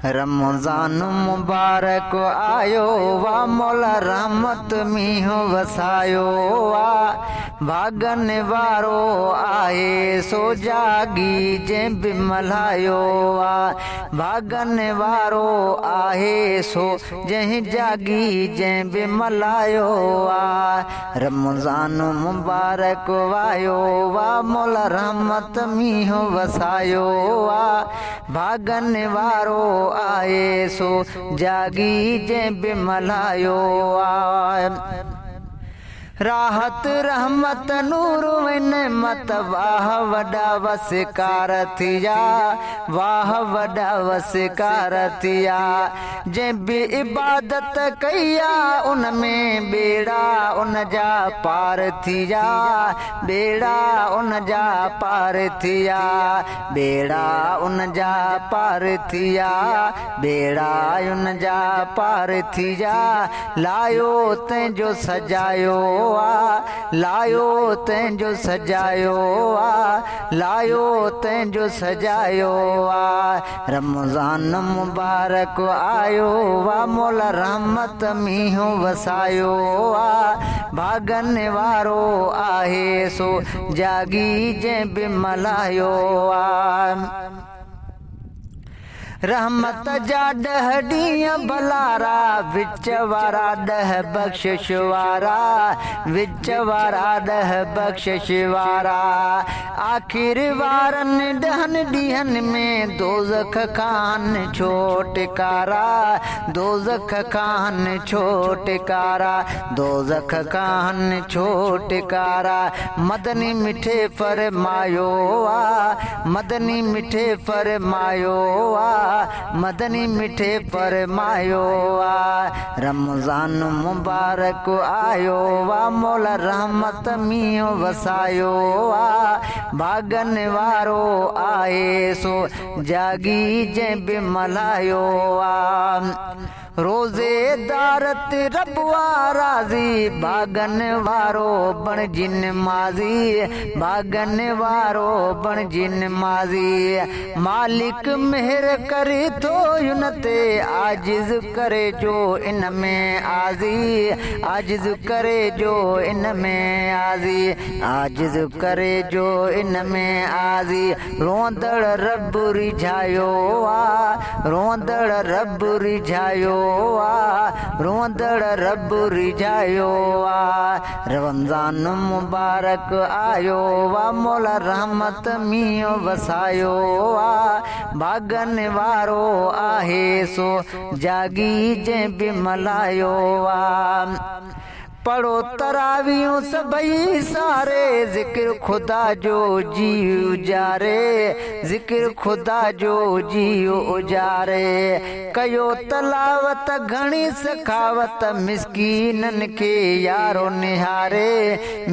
रमज़ान मुबारक आयो वा मौला रहमत मींहुं वसायो वा भागन वारो आहे सो जागी जंहिं बि मल्हायो वा भागन वारो आहे सो जंहिं जागी जंहिं बि मल्हायो वा रमज़ान मुबारक आयो वा मौला रहमत मींहुं वसायो वा भागन वारो आए सो जागी जंहिं बि मल्हायो आ राहत रहमत नूर नेमत वाह वॾा वसकार थिया वाह वॾा वसकार थिया जंहिं बि इबादत कई आहे उन में बेड़ा उन जा पार थिया बेड़ा उन जा पार थिया बेड़ा उन जा पार थिया बेड़ा उन जा पार थिया लायो तंहिंजो सजायो लायो तंहिंजो सजायो लायो तंहिंजो सजायो रमज़ान मुबारक आयो वा मौला रहमत मींहुं वसायो भागन वारो आहे सो जागी जंहिं बि मल्हायो रहमत जा 10 ॾींहं भलारा विच वारा 10 बख़्शिश वारा विच वारा 10 बख़्शिश वारा आख़िर वारनि 10 ॾींहंनि में दोज़ख खान छो टिकारा दोज़ख खान छो टिकारा दोज़ख खान छो टिकारा मदनी मिठे फरमायो मदनी मिठे फरमायो मदनी मिठे फरमायो रमज़ान मुबारक आयो वा मौला रहमत मींहुं वसायो भागन वारो आहे सो जागी जंहिं बि मल्हायो रोज़ेदार ते रब राज़ी भागन वारो बणिजी नमाज़ी भागन वारो बणिजी नमाज़ी मालिक मेहर करे थो उन ते आजिज़ करे जो इन में आज़ी आजिज़ करे जो इन में आज़ी आजिज़ करे जो इन में आज़ी रोंदड़ रब रिझायो रोंदड़ रब रिझायो रोंदड़ रब रिझायो रमज़ान मुबारक आयो वा मौला रहमत मींहुं वसायो भागन वारो आहे सो जागी जंहिं बि मल्हायो पढ़ो तरावियूं सभई सारे ज़िक्र खुदा जो जी उजारे ज़िक्र खुदा जो जी उजारे कयो तलावत घणी सखावत मिस्कीननि खे यारो निहारे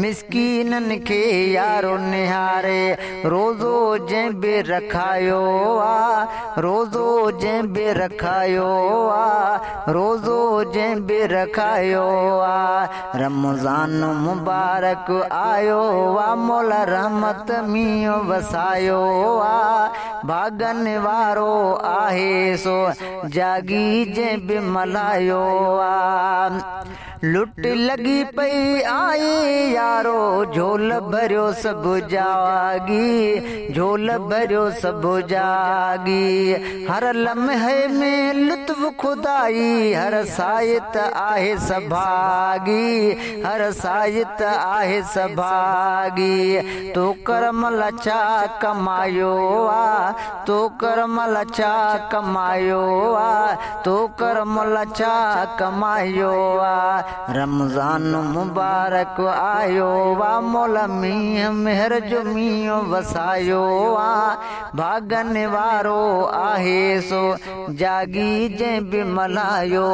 मिस्कीननि खे यारो निहारे रोज़ो जंहिं बि रखायो रोज़ो जंहिं बि रखायो रोज़ो जंहिं बि रखायो रमज़ान मुबारक आयो वा मौला रहमत मींहुं वसायो भागन वारो आहे सो जागी जंहिं बि मल्हायो लुट लगी पई आए यारो झोल भरियो सब जागी झोल भरियो सब जागी हर लम्हे में लुत्फ खुदाई हर सायत आहे सभागी हर सायत आहे सभागी तो करम लचा कमायो तो करम लचा कमायो तो करम लचा कमायो रमज़ान मुबारक आयो वा मौला मींहुं मेहर जो मींहुं वसायो भागन वारो आहे सो जागी जंहिं बि मल्हायो